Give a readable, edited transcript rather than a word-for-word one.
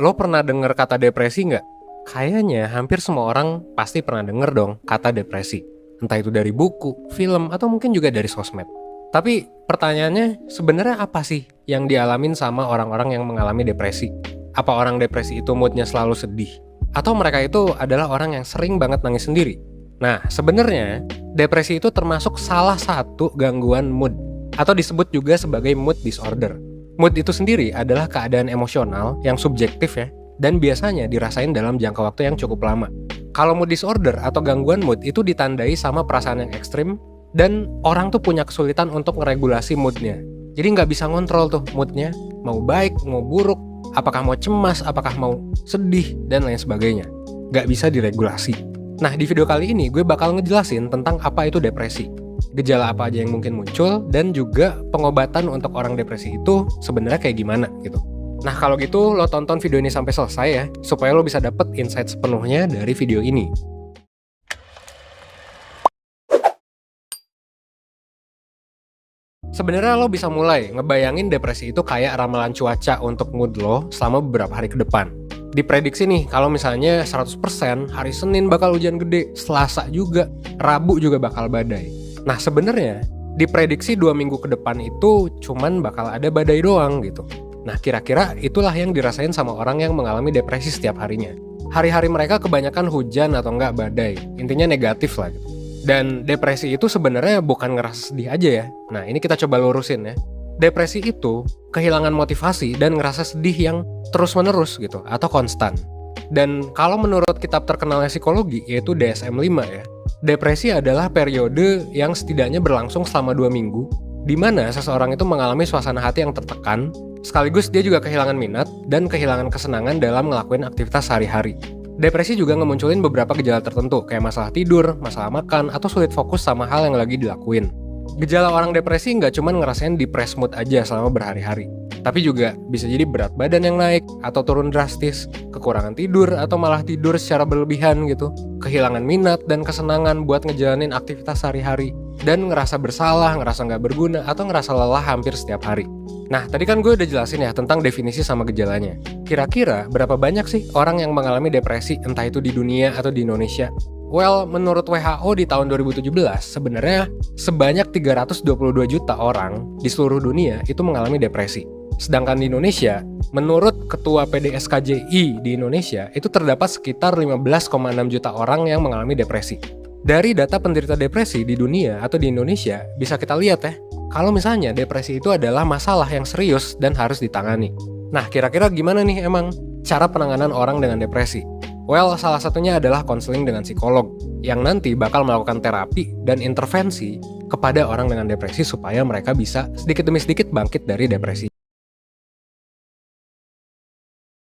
Lo pernah denger kata depresi nggak? Kayaknya hampir semua orang pasti pernah denger dong kata depresi. Entah itu dari buku, film, atau mungkin juga dari sosmed. Tapi pertanyaannya sebenarnya apa sih yang dialamin sama orang-orang yang mengalami depresi? Apa orang depresi itu moodnya selalu sedih? Atau mereka itu adalah orang yang sering banget nangis sendiri? Nah, sebenarnya depresi itu termasuk salah satu gangguan mood, atau disebut juga sebagai mood disorder. Mood itu sendiri adalah keadaan emosional yang subjektif ya, dan biasanya dirasain dalam jangka waktu yang cukup lama. Kalau mood disorder atau gangguan mood itu ditandai sama perasaan yang ekstrim, dan orang tuh punya kesulitan untuk meregulasi moodnya. Jadi nggak bisa ngontrol tuh moodnya, mau baik, mau buruk, apakah mau cemas, apakah mau sedih, dan lain sebagainya. Nggak bisa diregulasi. Nah, di video kali ini gue bakal ngejelasin tentang apa itu depresi, gejala apa aja yang mungkin muncul, dan juga pengobatan untuk orang depresi itu sebenarnya kayak gimana gitu. Nah, kalau gitu lo tonton video ini sampai selesai ya, supaya lo bisa dapet insight sepenuhnya dari video ini. Sebenarnya lo bisa mulai ngebayangin depresi itu kayak ramalan cuaca untuk mood lo selama beberapa hari ke depan. Diprediksi nih, kalau misalnya 100% hari Senin bakal hujan gede, Selasa juga, Rabu juga bakal badai. Nah, sebenarnya diprediksi 2 minggu ke depan itu cuman bakal ada badai doang gitu. Nah, kira-kira itulah yang dirasain sama orang yang mengalami depresi setiap harinya. Hari-hari mereka kebanyakan hujan atau enggak badai, intinya negatif lah gitu. Dan depresi itu sebenarnya bukan ngerasa sedih aja ya. Nah, ini kita coba lurusin ya. Depresi itu kehilangan motivasi dan ngerasa sedih yang terus-menerus gitu, atau konstan. Dan kalau menurut kitab terkenalnya psikologi, yaitu DSM-5 ya, depresi adalah periode yang setidaknya berlangsung selama 2 minggu, di mana seseorang itu mengalami suasana hati yang tertekan, sekaligus dia juga kehilangan minat dan kehilangan kesenangan dalam ngelakuin aktivitas sehari-hari. Depresi juga ngemunculin beberapa gejala tertentu, kayak masalah tidur, masalah makan, atau sulit fokus sama hal yang lagi dilakuin. Gejala orang depresi nggak cuma ngerasain depressed mood aja selama berhari-hari, tapi juga bisa jadi berat badan yang naik atau turun drastis, kekurangan tidur atau malah tidur secara berlebihan gitu, kehilangan minat dan kesenangan buat ngejalanin aktivitas sehari-hari, dan ngerasa bersalah, ngerasa nggak berguna, atau ngerasa lelah hampir setiap hari. Nah, tadi kan gue udah jelasin ya tentang definisi sama gejalanya. Kira-kira berapa banyak sih orang yang mengalami depresi, entah itu di dunia atau di Indonesia? Well, menurut WHO di tahun 2017, sebenarnya sebanyak 322 juta orang di seluruh dunia itu mengalami depresi. Sedangkan di Indonesia, menurut Ketua PDSKJI di Indonesia, itu terdapat sekitar 15,6 juta orang yang mengalami depresi. Dari data penderita depresi di dunia atau di Indonesia, bisa kita lihat ya, kalau misalnya depresi itu adalah masalah yang serius dan harus ditangani. Nah, kira-kira gimana nih emang cara penanganan orang dengan depresi? Well, salah satunya adalah konseling dengan psikolog, yang nanti bakal melakukan terapi dan intervensi kepada orang dengan depresi supaya mereka bisa sedikit demi sedikit bangkit dari depresi.